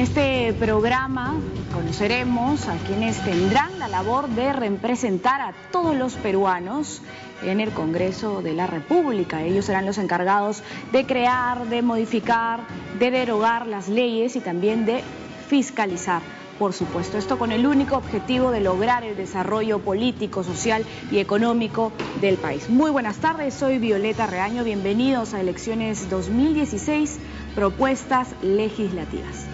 En este programa conoceremos a quienes tendrán la labor de representar a todos los peruanos en el Congreso de la República. Ellos serán los encargados de crear, de modificar, de derogar las leyes y también de fiscalizar. Por supuesto, esto con el único objetivo de lograr el desarrollo político, social y económico del país. Muy buenas tardes, soy Violeta Reaño, bienvenidos a Elecciones 2016, propuestas legislativas.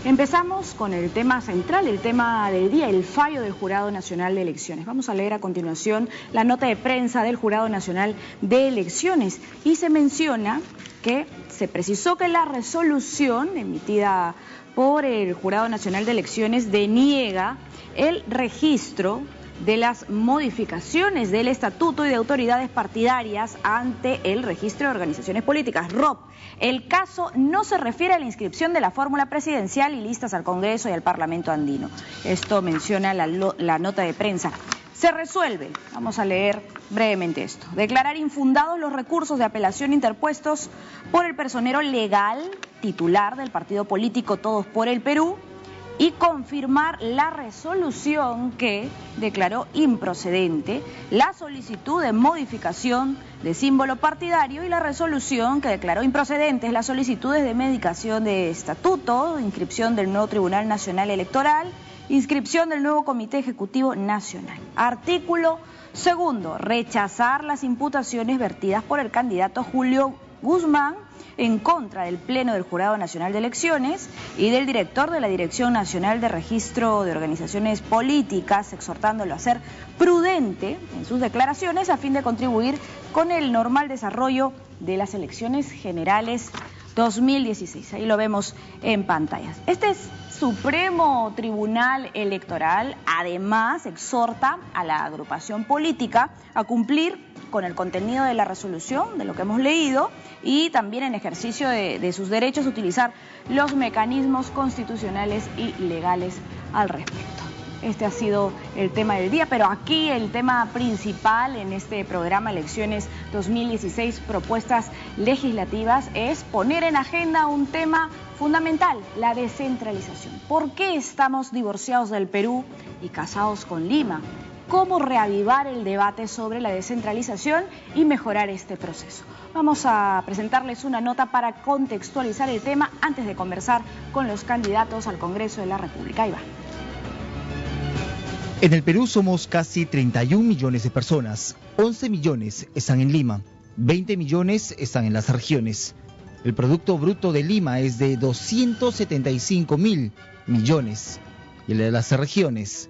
Empezamos con el tema central, el tema del día, el fallo del Jurado Nacional de Elecciones. Vamos a leer a continuación la nota de prensa del Jurado Nacional de Elecciones y se menciona que se precisó que la resolución emitida por el Jurado Nacional de Elecciones deniega el registro de las modificaciones del Estatuto y de Autoridades Partidarias ante el Registro de Organizaciones Políticas, ROP. El caso no se refiere a la inscripción de la fórmula presidencial y listas al Congreso y al Parlamento andino. Esto menciona la nota de prensa. Se resuelve, vamos a leer brevemente esto, declarar infundados los recursos de apelación interpuestos por el personero legal titular del partido político Todos por el Perú y confirmar la resolución que declaró improcedente la solicitud de modificación de símbolo partidario y la resolución que declaró improcedentes las solicitudes de modificación de estatuto, inscripción del nuevo Tribunal Nacional Electoral, inscripción del nuevo Comité Ejecutivo Nacional. Artículo segundo, rechazar las imputaciones vertidas por el candidato Julio Guzmán en contra del Pleno del Jurado Nacional de Elecciones y del director de la Dirección Nacional de Registro de Organizaciones Políticas, exhortándolo a ser prudente en sus declaraciones a fin de contribuir con el normal desarrollo de las elecciones generales 2016. Ahí lo vemos en pantallas. Este es Supremo Tribunal Electoral, además exhorta a la agrupación política a cumplir con el contenido de la resolución, de lo que hemos leído, y también en ejercicio de sus derechos utilizar los mecanismos constitucionales y legales al respecto. Este ha sido el tema del día, pero aquí el tema principal en este programa Elecciones 2016, propuestas legislativas, es poner en agenda un tema fundamental, la descentralización. ¿Por qué estamos divorciados del Perú y casados con Lima? ¿Cómo reavivar el debate sobre la descentralización y mejorar este proceso? Vamos a presentarles una nota para contextualizar el tema antes de conversar con los candidatos al Congreso de la República. Ahí va. En el Perú somos casi 31 millones de personas, 11 millones están en Lima, 20 millones están en las regiones. El Producto Bruto de Lima es de 275.000 millones y el de las regiones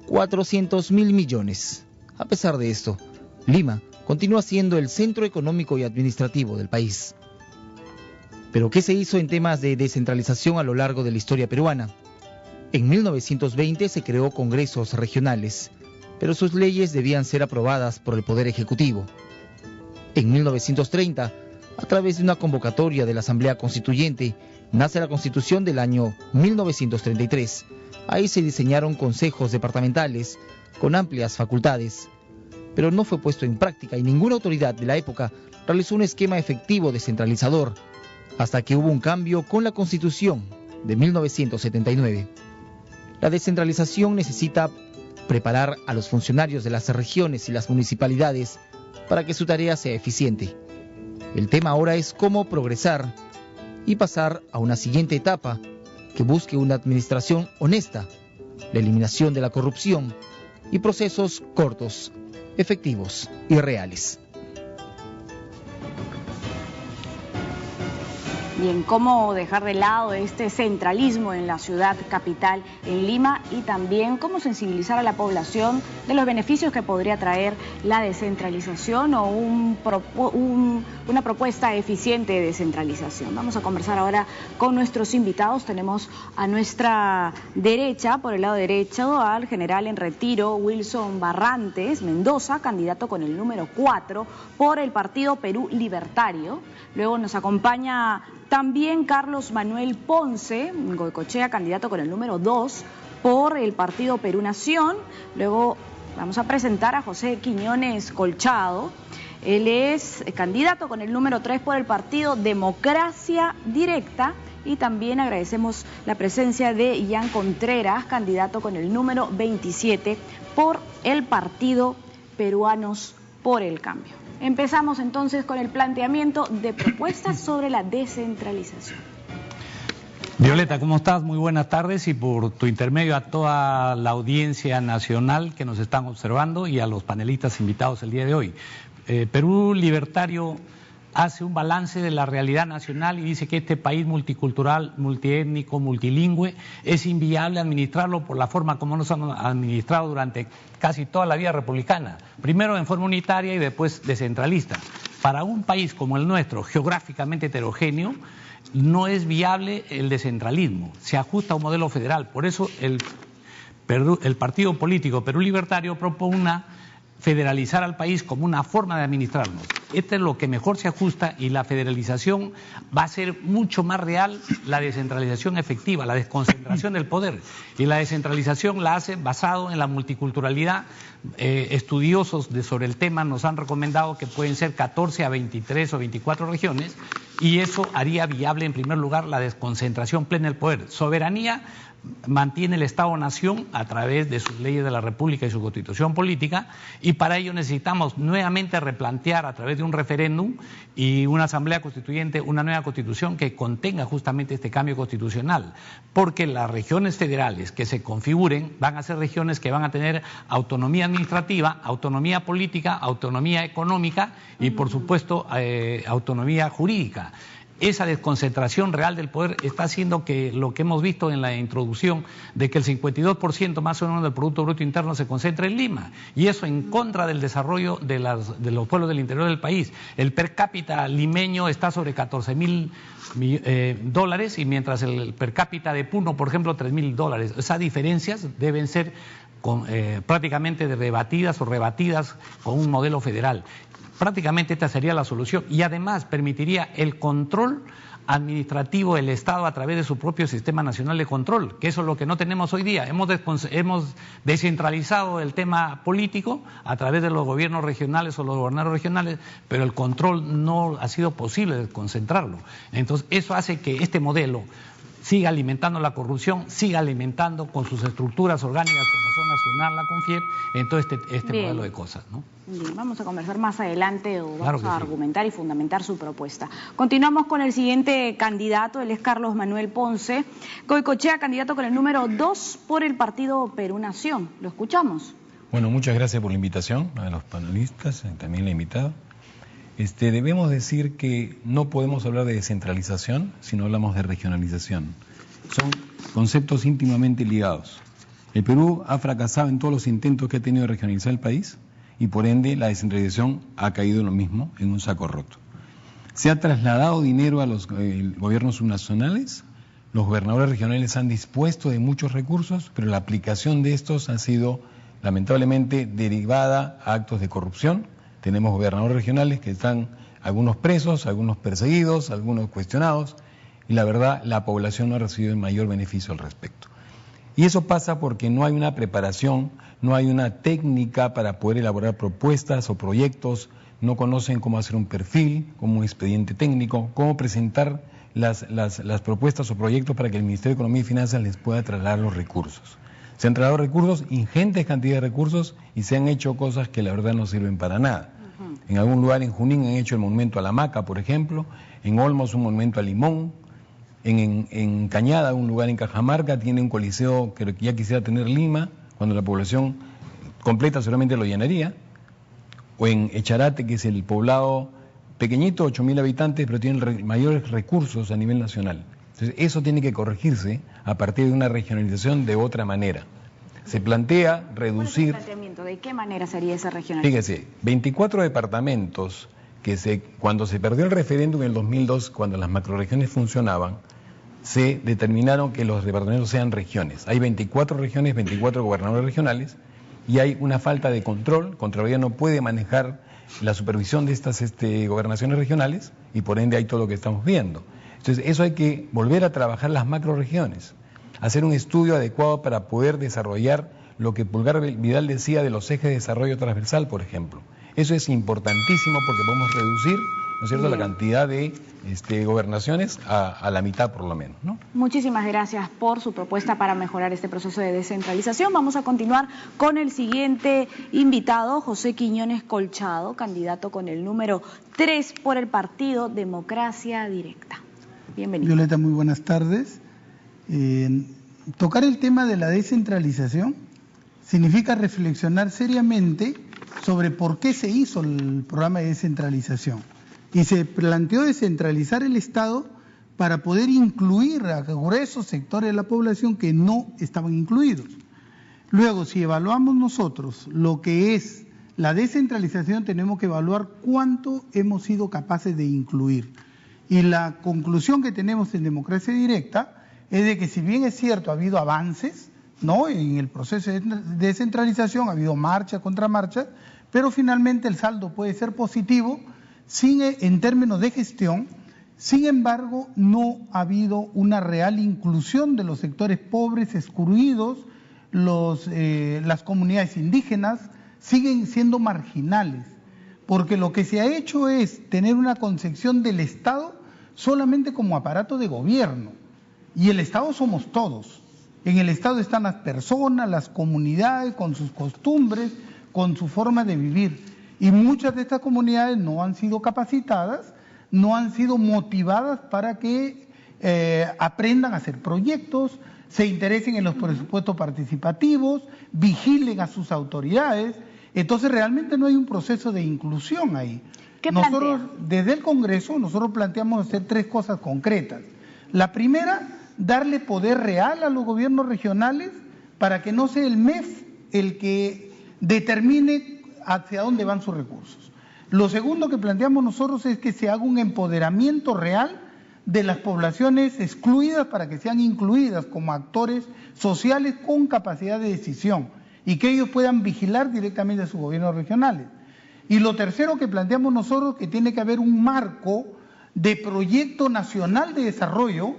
400.000 millones. A pesar de esto, Lima continúa siendo el centro económico y administrativo del país. ¿Pero qué se hizo en temas de descentralización a lo largo de la historia peruana? En 1920 se creó congresos regionales, pero sus leyes debían ser aprobadas por el Poder Ejecutivo. En 1930, a través de una convocatoria de la Asamblea Constituyente, nace la Constitución del año 1933. Ahí se diseñaron consejos departamentales con amplias facultades, pero no fue puesto en práctica y ninguna autoridad de la época realizó un esquema efectivo descentralizador, hasta que hubo un cambio con la Constitución de 1979. La descentralización necesita preparar a los funcionarios de las regiones y las municipalidades para que su tarea sea eficiente. El tema ahora es cómo progresar y pasar a una siguiente etapa que busque una administración honesta, la eliminación de la corrupción y procesos cortos, efectivos y reales. Bien, cómo dejar de lado este centralismo en la ciudad capital, en Lima, y también cómo sensibilizar a la población de los beneficios que podría traer la descentralización o una propuesta eficiente de descentralización. Vamos a conversar ahora con nuestros invitados. Tenemos a nuestra derecha, por el lado derecho, al general en retiro Wilson Barrantes Mendoza, candidato con el número 4 por el Partido Perú Libertario. Luego nos acompaña también Carlos Manuel Ponce Goicoechea, candidato con el número 2 por el Partido Perú Nación. Luego vamos a presentar a José Quiñones Colchado. Él es candidato con el número 3 por el Partido Democracia Directa Y también agradecemos la presencia de Ian Contreras, candidato con el número 27 por el partido Peruanos por el Cambio. Empezamos entonces con el planteamiento de propuestas sobre la descentralización. Violeta, ¿cómo estás? Muy buenas tardes y por tu intermedio a toda la audiencia nacional que nos están observando y a los panelistas invitados el día de hoy. Perú Libertario hace un balance de la realidad nacional y dice que este país multicultural, multiétnico, multilingüe, es inviable administrarlo por la forma como nos han administrado durante casi toda la vida republicana, primero en forma unitaria y después descentralista. Para un país como el nuestro, geográficamente heterogéneo, no es viable el descentralismo, se ajusta a un modelo federal. Por eso el partido político Perú Libertario propone federalizar al país como una forma de administrarnos. Esto es lo que mejor se ajusta y la federalización va a ser mucho más real, la descentralización efectiva, la desconcentración del poder. Y la descentralización la hace basado en la multiculturalidad. Estudiosos sobre el tema nos han recomendado que pueden ser 14 a 23 o 24 regiones y eso haría viable en primer lugar la desconcentración plena del poder. Soberanía mantiene el Estado-Nación a través de sus leyes de la República y su constitución política y para ello necesitamos nuevamente replantear a través de un referéndum y una asamblea constituyente una nueva constitución que contenga justamente este cambio constitucional, porque las regiones federales que se configuren van a ser regiones que van a tener autonomía administrativa, autonomía política, autonomía económica y por supuesto autonomía jurídica. Esa desconcentración real del poder está haciendo que lo que hemos visto en la introducción de que el 52% más o menos del Producto Bruto Interno se concentra en Lima y eso en contra del desarrollo de los pueblos del interior del país. El per cápita limeño está sobre $14.000 y mientras el per cápita de Puno, por ejemplo, $3.000. Esas diferencias deben ser prácticamente rebatidas o rebatidas con un modelo federal. Prácticamente esta sería la solución y además permitiría el control administrativo del Estado a través de su propio sistema nacional de control, que eso es lo que no tenemos hoy día. Hemos descentralizado el tema político a través de los gobiernos regionales o los gobernadores regionales, pero el control no ha sido posible desconcentrarlo. Entonces eso hace que este modelo siga alimentando la corrupción, siga alimentando con sus estructuras orgánicas como son la SUNAT, la CONFIEP, en todo este modelo de cosas, ¿no? Bien, vamos a conversar más adelante o vamos Claro a argumentar y fundamentar su propuesta. Continuamos con el siguiente candidato, él es Carlos Manuel Ponce Goicoechea, candidato con el número 2 por el partido Perú Nación. ¿Lo escuchamos? Bueno, muchas gracias por la invitación a los panelistas, también la invitada. Debemos decir que no podemos hablar de descentralización si no hablamos de regionalización. Son conceptos íntimamente ligados. El Perú ha fracasado en todos los intentos que ha tenido de regionalizar el país y por ende la descentralización ha caído en lo mismo, en un saco roto. Se ha trasladado dinero a los gobiernos subnacionales, los gobernadores regionales han dispuesto de muchos recursos, pero la aplicación de estos ha sido lamentablemente derivada a actos de corrupción. Tenemos gobernadores regionales que están algunos presos, algunos perseguidos, algunos cuestionados, y la verdad la población no ha recibido el mayor beneficio al respecto. Y eso pasa porque no hay una preparación, no hay una técnica para poder elaborar propuestas o proyectos, no conocen cómo hacer un perfil, como un expediente técnico, cómo presentar las propuestas o proyectos para que el Ministerio de Economía y Finanzas les pueda trasladar los recursos. Se han trasladado recursos, ingentes cantidades de recursos, y se han hecho cosas que la verdad no sirven para nada. En algún lugar en Junín han hecho el monumento a la maca, por ejemplo, en Olmos un monumento al limón, en Cañada, un lugar en Cajamarca, tiene un coliseo que ya quisiera tener Lima, cuando la población completa seguramente lo llenaría, o en Echarate, que es el poblado pequeñito, 8.000 habitantes, pero tiene mayores recursos a nivel nacional. Entonces eso tiene que corregirse a partir de una regionalización de otra manera. Se plantea reducir... ¿Cuál es el planteamiento? ¿De qué manera sería esa regionalización? Fíjese, 24 departamentos que cuando se perdió el referéndum en el 2002, cuando las macroregiones funcionaban, se determinaron que los departamentos sean regiones. Hay 24 regiones, 24 gobernadores regionales, y hay una falta de control. Contraloría no puede manejar la supervisión de estas gobernaciones regionales, y por ende hay todo lo que estamos viendo. Entonces, eso hay que volver a trabajar las macroregiones, hacer un estudio adecuado para poder desarrollar lo que Pulgar Vidal decía de los ejes de desarrollo transversal, por ejemplo. Eso es importantísimo porque podemos reducir ¿no es cierto?, Bien. la cantidad de gobernaciones a la mitad por lo menos, ¿no? Muchísimas gracias por su propuesta para mejorar este proceso de descentralización. Vamos a continuar con el siguiente invitado, José Quiñones Colchado, candidato con el número 3 por el partido Democracia Directa. Bienvenido. Violeta, muy buenas tardes. Tocar el tema de la descentralización significa reflexionar seriamente sobre por qué se hizo el programa de descentralización. Y se planteó descentralizar el Estado para poder incluir a gruesos sectores de la población que no estaban incluidos. Luego, si evaluamos nosotros lo que es la descentralización, tenemos que evaluar cuánto hemos sido capaces de incluir. Y la conclusión que tenemos en Democracia Directa es de que, si bien es cierto, ha habido avances, ¿no?, en el proceso de descentralización, ha habido marcha contra marcha, pero finalmente el saldo puede ser positivo en términos de gestión. Sin embargo, no ha habido una real inclusión de los sectores pobres, excluidos, las comunidades indígenas siguen siendo marginales, porque lo que se ha hecho es tener una concepción del Estado solamente como aparato de gobierno, y el Estado somos todos. En el Estado están las personas, las comunidades, con sus costumbres, con su forma de vivir. Y muchas de estas comunidades no han sido capacitadas, no han sido motivadas para que aprendan a hacer proyectos, se interesen en los presupuestos participativos, vigilen a sus autoridades. Entonces realmente no hay un proceso de inclusión ahí. Nosotros, desde el Congreso, nosotros planteamos hacer 3 cosas concretas. La primera, darle poder real a los gobiernos regionales para que no sea el MEF el que determine hacia dónde van sus recursos. Lo segundo que planteamos nosotros es que se haga un empoderamiento real de las poblaciones excluidas para que sean incluidas como actores sociales con capacidad de decisión y que ellos puedan vigilar directamente a sus gobiernos regionales. Y lo tercero que planteamos nosotros, que tiene que haber un marco de proyecto nacional de desarrollo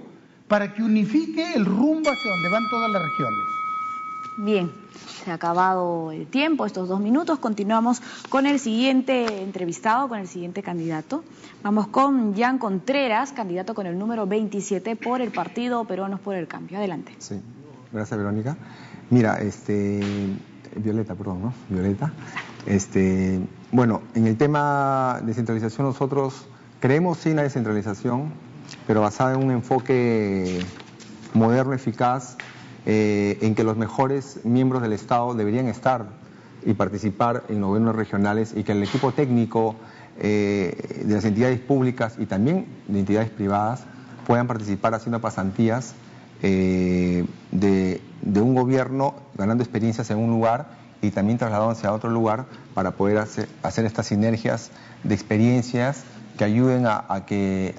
para que unifique el rumbo hacia donde van todas las regiones. Bien, se ha acabado el tiempo, estos 2 minutos. Continuamos con el siguiente entrevistado, con el siguiente candidato. Vamos con Jan Contreras, candidato con el número 27 por el partido Peruanos por el Cambio. Adelante. Sí, gracias, Verónica. Mira, Violeta, perdón, ¿no? Violeta. Bueno, en el tema de descentralización nosotros creemos sí en la descentralización, pero basada en un enfoque moderno, eficaz, en que los mejores miembros del Estado deberían estar y participar en los gobiernos regionales, y que el equipo técnico de las entidades públicas y también de entidades privadas puedan participar haciendo pasantías de un gobierno, ganando experiencias en un lugar y también trasladándose a otro lugar para poder hacer estas sinergias de experiencias que ayuden a que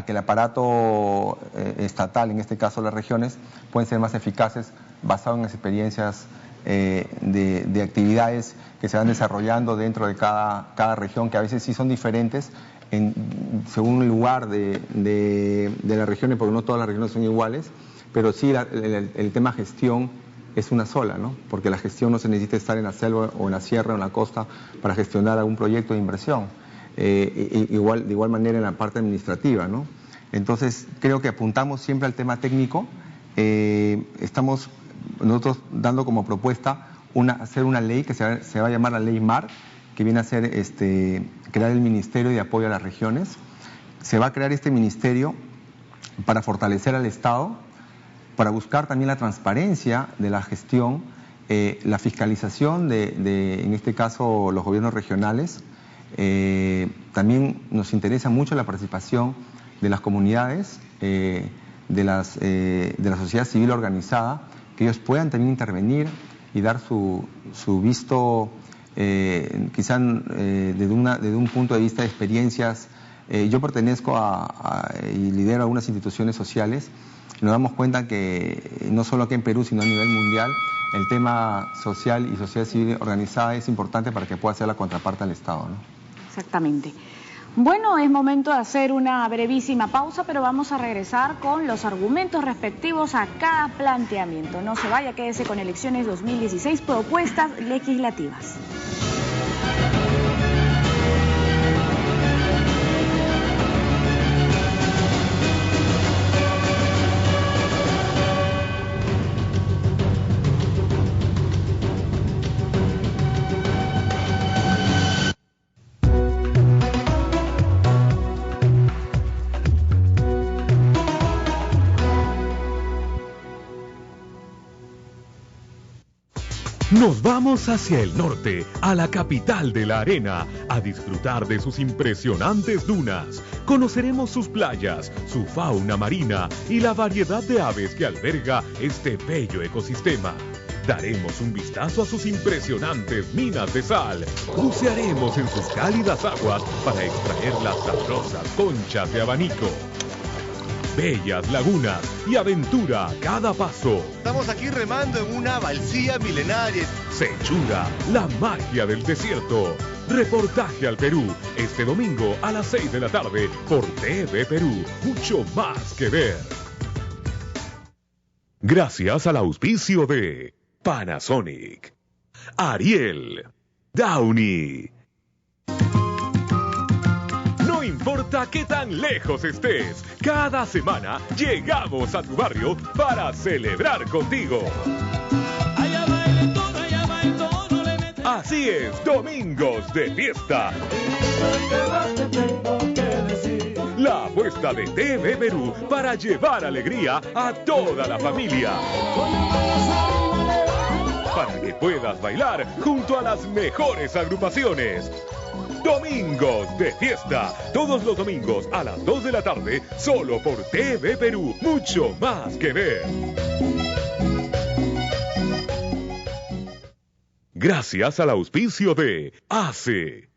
el aparato estatal, en este caso las regiones, pueden ser más eficaces basado en las experiencias de actividades que se van desarrollando dentro de cada región, que a veces sí son diferentes según el lugar de las regiones, porque no todas las regiones son iguales, pero sí el tema gestión es una sola, ¿no? Porque la gestión no se necesita estar en la selva o en la sierra o en la costa para gestionar algún proyecto de inversión. De igual manera en la parte administrativa, ¿no? Entonces creo que apuntamos siempre al tema técnico. Estamos nosotros dando como propuesta hacer una ley que se va a llamar la Ley MAR, que viene a ser crear el Ministerio de Apoyo a las Regiones. Se va a crear este ministerio para fortalecer al Estado, para buscar también la transparencia de la gestión, la fiscalización de en este caso, los gobiernos regionales. También nos interesa mucho la participación de las comunidades, de la sociedad civil organizada, que ellos puedan también intervenir y dar su visto, quizá desde un punto de vista de experiencias. Yo pertenezco y lidero algunas instituciones sociales, y nos damos cuenta que no solo aquí en Perú, sino a nivel mundial, el tema social y sociedad civil organizada es importante para que pueda ser la contraparte al Estado, ¿no? Exactamente. Bueno, es momento de hacer una brevísima pausa, pero vamos a regresar con los argumentos respectivos a cada planteamiento. No se vaya, quédese con Elecciones 2016, propuestas legislativas. Nos vamos hacia el norte, a la capital de la arena, a disfrutar de sus impresionantes dunas. Conoceremos sus playas, su fauna marina y la variedad de aves que alberga este bello ecosistema. Daremos un vistazo a sus impresionantes minas de sal. Bucearemos en sus cálidas aguas para extraer las sabrosas conchas de abanico. Bellas lagunas y aventura a cada paso. Estamos aquí remando en una balsía milenaria. Sechura, la magia del desierto. Reportaje al Perú, este domingo a las 6 de la tarde por TV Perú. Mucho más que ver. Gracias al auspicio de Panasonic, Ariel, Downy. No importa qué tan lejos estés, cada semana llegamos a tu barrio para celebrar contigo. Así es, Domingos de Fiesta. La apuesta de TV Perú para llevar alegría a toda la familia. Para que puedas bailar junto a las mejores agrupaciones. Domingos de Fiesta, todos los domingos a las 2 de la tarde, solo por TV Perú, mucho más que ver. Gracias al auspicio de ACE.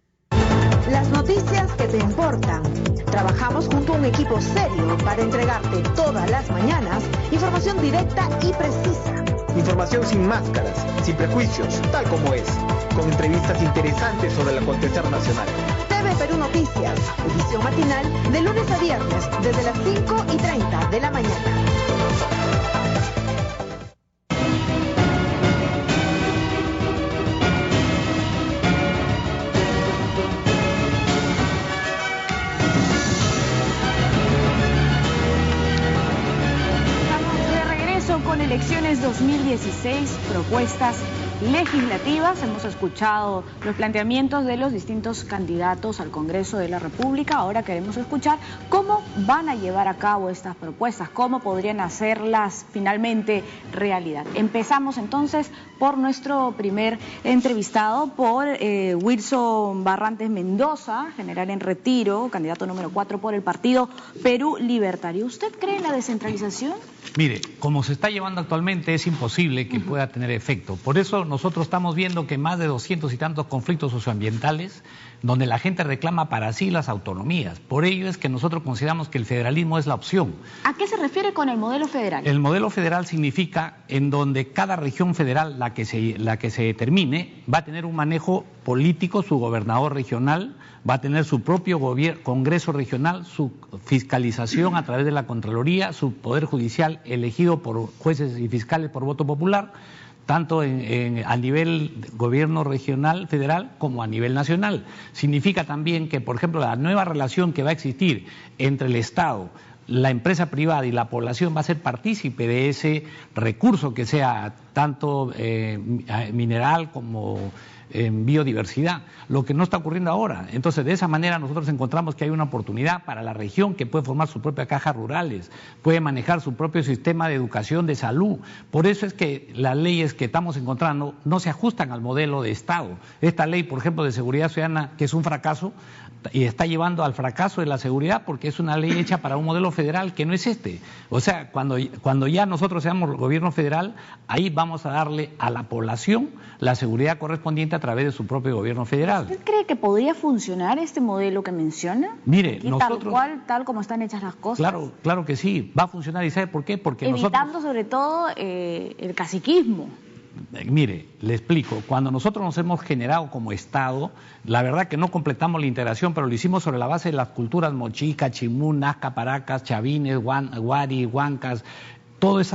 Las noticias que te importan. Trabajamos junto a un equipo serio para entregarte todas las mañanas información directa y precisa. Información sin máscaras, sin prejuicios, tal como es, con entrevistas interesantes sobre el acontecer nacional. TV Perú Noticias, edición matinal de lunes a viernes desde las 5:30 de la mañana. Elecciones 2016, propuestas legislativas. Hemos escuchado los planteamientos de los distintos candidatos al Congreso de la República. Ahora queremos escuchar cómo van a llevar a cabo estas propuestas, cómo podrían hacerlas finalmente realidad. Empezamos entonces por nuestro primer entrevistado, por Wilson Barrantes Mendoza, general en retiro, candidato número 4 por el partido Perú Libertario. ¿Usted cree en la descentralización? Mire, como se está llevando actualmente es imposible que pueda tener efecto. Por eso nosotros estamos viendo que más de 200 y tantos conflictos socioambientales donde la gente reclama para sí las autonomías. Por ello es que nosotros consideramos que el federalismo es la opción. ¿A qué se refiere con el modelo federal? El modelo federal significa en donde cada región federal, la que se determine, va a tener un manejo político, su gobernador regional, va a tener su propio Congreso regional, su fiscalización a través de la Contraloría, su poder judicial elegido por jueces y fiscales por voto popular, tanto a nivel gobierno regional, federal, como a nivel nacional. Significa también que, por ejemplo, la nueva relación que va a existir entre el Estado, la empresa privada y la población va a ser partícipe de ese recurso que sea tanto mineral como en biodiversidad, lo que no está ocurriendo ahora. Entonces, de esa manera nosotros encontramos que hay una oportunidad para la región que puede formar su propia caja rurales, puede manejar su propio sistema de educación, de salud. Por eso es que las leyes que estamos encontrando no se ajustan al modelo de Estado. Esta ley, por ejemplo, de seguridad ciudadana, que es un fracaso, y está llevando al fracaso de la seguridad porque es una ley hecha para un modelo federal que no es este. O sea, cuando ya nosotros seamos gobierno federal, ahí vamos a darle a la población la seguridad correspondiente a través de su propio gobierno federal. ¿Usted cree que podría funcionar este modelo que menciona? Mire, aquí, nosotros... tal como están hechas las cosas. Claro que sí, va a funcionar. ¿Y sabe por qué? Porque evitando sobre todo el caciquismo. Mire, le explico, cuando nosotros nos hemos generado como Estado, la verdad que no completamos la integración, pero lo hicimos sobre la base de las culturas mochica, chimú, nazca, paracas, chavines, guari, huancas, todos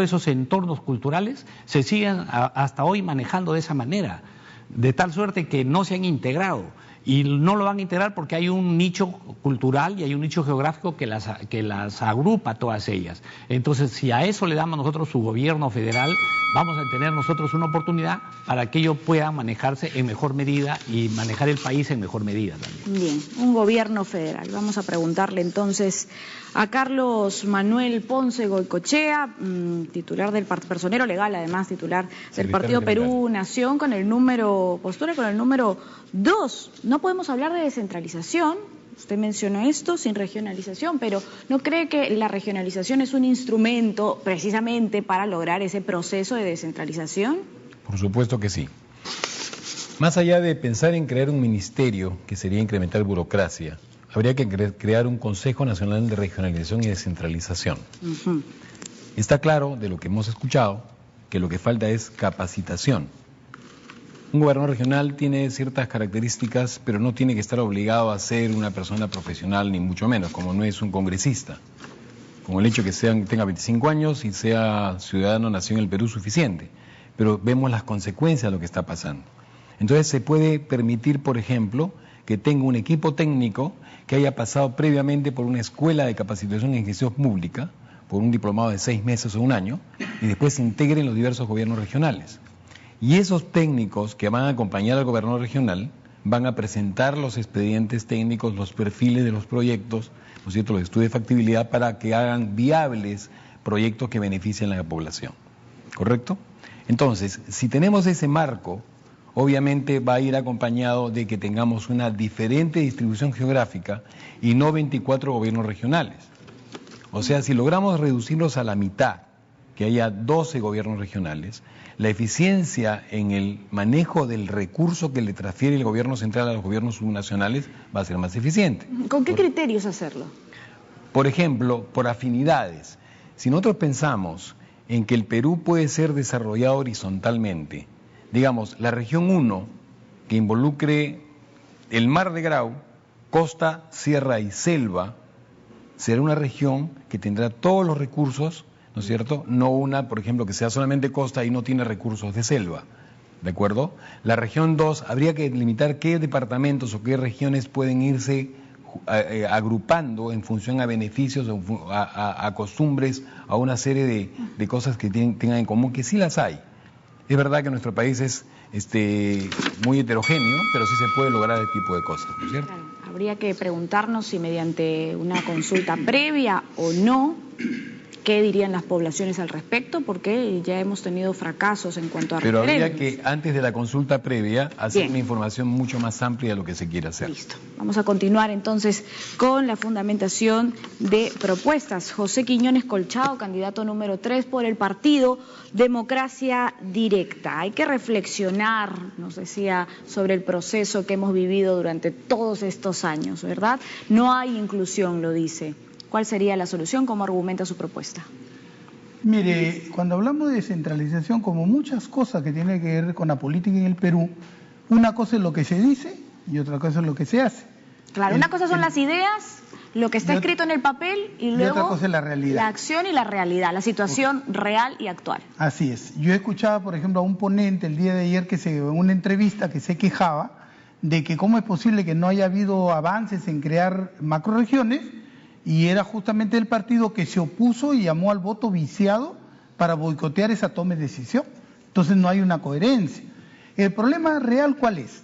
esos entornos culturales se siguen hasta hoy manejando de esa manera, de tal suerte que no se han integrado. Y no lo van a integrar porque hay un nicho cultural y hay un nicho geográfico que las agrupa todas ellas. Entonces, si a eso le damos nosotros su gobierno federal, vamos a tener nosotros una oportunidad para que ellos puedan manejarse en mejor medida y manejar el país en mejor medida también. Bien, un gobierno federal. Vamos a preguntarle entonces a Carlos Manuel Ponce Goicochea, titular del personero legal, además titular del Partido Perú Nación, con el número 2. No podemos hablar de descentralización, usted mencionó esto, sin regionalización, pero ¿no cree que la regionalización es un instrumento precisamente para lograr ese proceso de descentralización? Por supuesto que sí. Más allá de pensar en crear un ministerio, que sería incrementar burocracia, habría que crear un Consejo Nacional de Regionalización y Descentralización. Está claro, de lo que hemos escuchado, que lo que falta es capacitación. Un gobernador regional tiene ciertas características, pero no tiene que estar obligado a ser una persona profesional, ni mucho menos, como no es un congresista. Como el hecho que tenga 25 años y sea ciudadano, nació en el Perú, suficiente. Pero vemos las consecuencias de lo que está pasando. Entonces se puede permitir, por ejemplo, que tenga un equipo técnico que haya pasado previamente por una escuela de capacitación en gestión pública, por un diplomado de 6 meses o un año, y después se integre en los diversos gobiernos regionales. Y esos técnicos que van a acompañar al gobernador regional van a presentar los expedientes técnicos, los perfiles de los proyectos, ¿no es cierto?, los estudios de factibilidad para que hagan viables proyectos que beneficien a la población. ¿Correcto? Entonces, si tenemos ese marco, obviamente va a ir acompañado de que tengamos una diferente distribución geográfica y no 24 gobiernos regionales. O sea, si logramos reducirlos a la mitad, que haya 12 gobiernos regionales, la eficiencia en el manejo del recurso que le transfiere el gobierno central a los gobiernos subnacionales va a ser más eficiente. ¿Con qué criterios hacerlo? Por ejemplo, por afinidades. Si nosotros pensamos en que el Perú puede ser desarrollado horizontalmente, digamos, la región 1, que involucre el Mar de Grau, costa, sierra y selva, será una región que tendrá todos los recursos, ¿no es cierto? No una, por ejemplo, que sea solamente costa y no tiene recursos de selva, ¿de acuerdo? La región 2, habría que delimitar qué departamentos o qué regiones pueden irse agrupando en función a beneficios, a costumbres, a una serie de cosas que tengan en común, que sí las hay. Es verdad que nuestro país es muy heterogéneo, pero sí se puede lograr este tipo de cosas, ¿no es cierto? Claro, habría que preguntarnos si mediante una consulta previa o no, ¿qué dirían las poblaciones al respecto? Porque ya hemos tenido fracasos en cuanto a Pero referéndums. habría que, antes de la consulta previa, hacer Bien. una información mucho más amplia de lo que se quiere hacer. Listo. Vamos a continuar entonces con la fundamentación de propuestas. José Quiñones Colchado, candidato número 3 por el partido Democracia Directa. Hay que reflexionar, nos decía, sobre el proceso que hemos vivido durante todos estos años, ¿verdad? No hay inclusión, lo dice. ¿Cuál sería la solución? ¿Cómo argumenta su propuesta? Mire, cuando hablamos de descentralización, como muchas cosas que tienen que ver con la política en el Perú, una cosa es lo que se dice y otra cosa es lo que se hace. Claro, una cosa son las ideas, lo que está escrito en el papel y luego otra cosa es la realidad. La acción y la realidad, la situación real y actual. Así es. Yo escuchaba, por ejemplo, a un ponente el día de ayer en una entrevista que se quejaba de que cómo es posible que no haya habido avances en crear macroregiones, y era justamente el partido que se opuso y llamó al voto viciado para boicotear esa toma de decisión. Entonces no hay una coherencia. El problema real, ¿cuál es?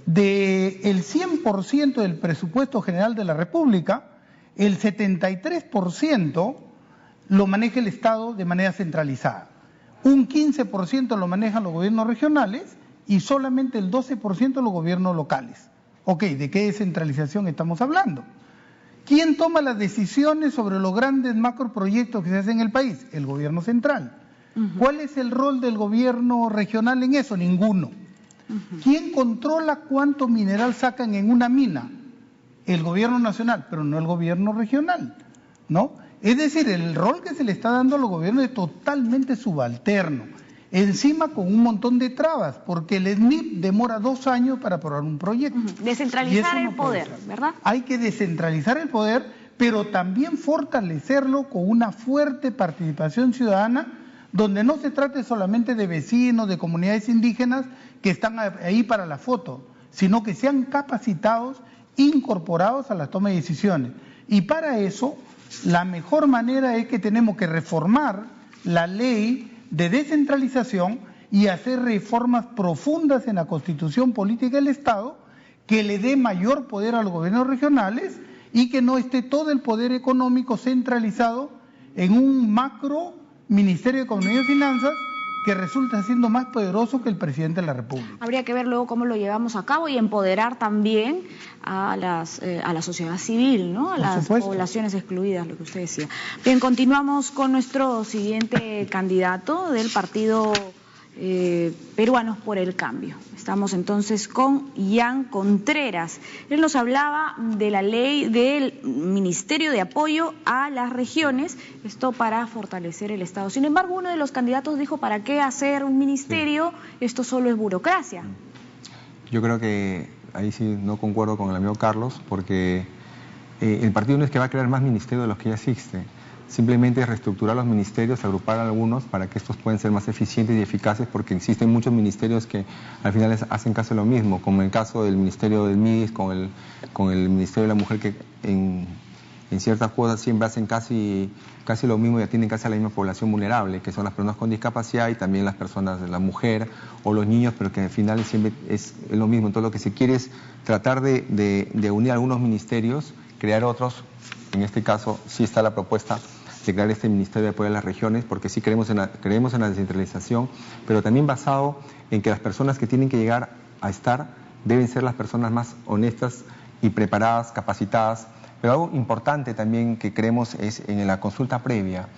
Del 100% del presupuesto general de la República, el 73% lo maneja el Estado de manera centralizada. Un 15% lo manejan los gobiernos regionales y solamente el 12% los gobiernos locales. Ok, ¿de qué descentralización estamos hablando? ¿Quién toma las decisiones sobre los grandes macroproyectos que se hacen en el país? El gobierno central. ¿Cuál es el rol del gobierno regional en eso? Ninguno. ¿Quién controla cuánto mineral sacan en una mina? El gobierno nacional, pero no el gobierno regional, ¿no? Es decir, el rol que se le está dando a los gobiernos es totalmente subalterno. Encima con un montón de trabas, porque el SNIP demora 2 años para aprobar un proyecto. Descentralizar el poder, ¿verdad? Hay que descentralizar el poder, pero también fortalecerlo con una fuerte participación ciudadana, donde no se trate solamente de vecinos, de comunidades indígenas que están ahí para la foto, sino que sean capacitados, incorporados a la toma de decisiones. Y para eso, la mejor manera es que tenemos que reformar la ley de descentralización y hacer reformas profundas en la Constitución Política del Estado que le dé mayor poder a los gobiernos regionales y que no esté todo el poder económico centralizado en un macro Ministerio de Economía y Finanzas que resulta siendo más poderoso que el presidente de la República. Habría que ver luego cómo lo llevamos a cabo y empoderar también a la sociedad civil, ¿no? A las poblaciones excluidas, lo que usted decía. Bien, continuamos con nuestro siguiente candidato del partido Peruanos por el Cambio. Estamos entonces con Ian Contreras. Él nos hablaba de la ley del Ministerio de Apoyo a las Regiones, esto para fortalecer el Estado. Sin embargo, uno de los candidatos dijo, ¿para qué hacer un ministerio? Esto solo es burocracia. Yo creo que ahí sí no concuerdo con el amigo Carlos, porque el partido no es que va a crear más ministerios de los que ya existen. Simplemente reestructurar los ministerios, agrupar algunos para que estos puedan ser más eficientes y eficaces, porque existen muchos ministerios que al final hacen casi lo mismo, como el caso del Ministerio del MIDIS con el Ministerio de la Mujer, que en ciertas cosas siempre hacen casi lo mismo y atienden casi a la misma población vulnerable, que son las personas con discapacidad y también las personas de la mujer o los niños, pero que al final siempre es lo mismo. Entonces lo que se quiere es tratar de unir algunos ministerios, crear otros. En este caso sí está la propuesta de crear este Ministerio de Apoyo a las Regiones, porque sí creemos en la descentralización, pero también basado en que las personas que tienen que llegar a estar deben ser las personas más honestas y preparadas, capacitadas. Pero algo importante también que creemos es en la consulta previa.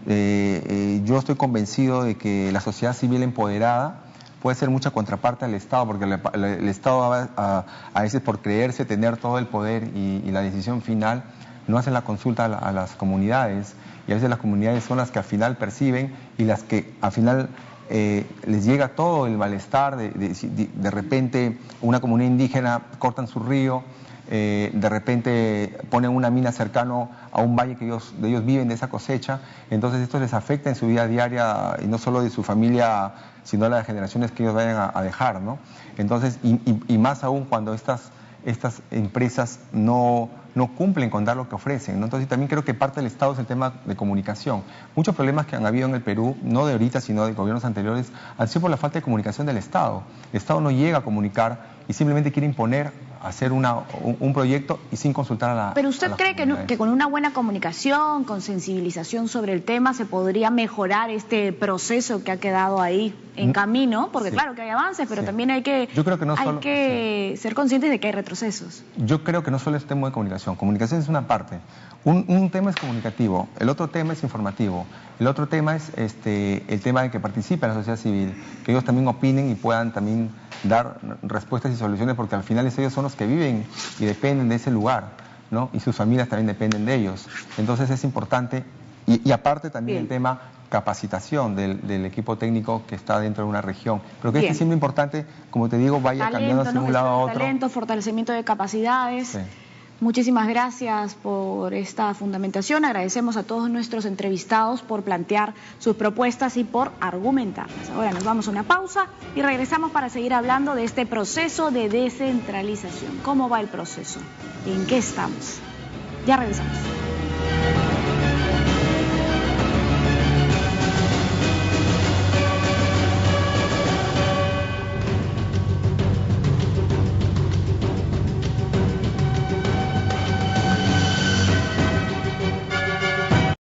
Yo estoy convencido de que la sociedad civil empoderada puede ser mucha contraparte al Estado, porque el Estado a veces, por creerse tener todo el poder y la decisión final, no hacen la consulta a las comunidades, y a veces las comunidades son las que al final perciben y las que al final les llega todo el malestar. De repente una comunidad indígena cortan su río, de repente ponen una mina cercano a un valle que ellos viven de esa cosecha, entonces esto les afecta en su vida diaria, y no solo de su familia, sino de las generaciones que ellos vayan a dejar, ¿no? Entonces, y más aún cuando estas empresas no cumplen con dar lo que ofrecen, ¿no? Entonces también creo que parte del Estado es el tema de comunicación. Muchos problemas que han habido en el Perú, no de ahorita, sino de gobiernos anteriores, han sido por la falta de comunicación del Estado. El Estado no llega a comunicar y simplemente quiere imponer, hacer un proyecto y sin consultar a la ¿Pero usted cree que con una buena comunicación, con sensibilización sobre el tema, se podría mejorar este proceso que ha quedado ahí en camino? Porque claro que hay avances, pero también hay que ser conscientes de que hay retrocesos. Yo creo que no solo es tema de comunicación. Comunicación es una parte. Un tema es comunicativo, el otro tema es informativo, el otro tema es el tema de que participe la sociedad civil, que ellos también opinen y puedan también dar respuestas y soluciones, porque al final ellos son los que viven y dependen de ese lugar, ¿no? Y sus familias también dependen de ellos. Entonces es importante, y aparte también el tema capacitación del equipo técnico que está dentro de una región. Pero que es siempre importante, como te digo, vaya cambiando de un lado a otro. Talento, fortalecimiento de capacidades. Sí. Muchísimas gracias por esta fundamentación. Agradecemos a todos nuestros entrevistados por plantear sus propuestas y por argumentarlas. Ahora nos vamos a una pausa y regresamos para seguir hablando de este proceso de descentralización. ¿Cómo va el proceso? ¿En qué estamos? Ya regresamos.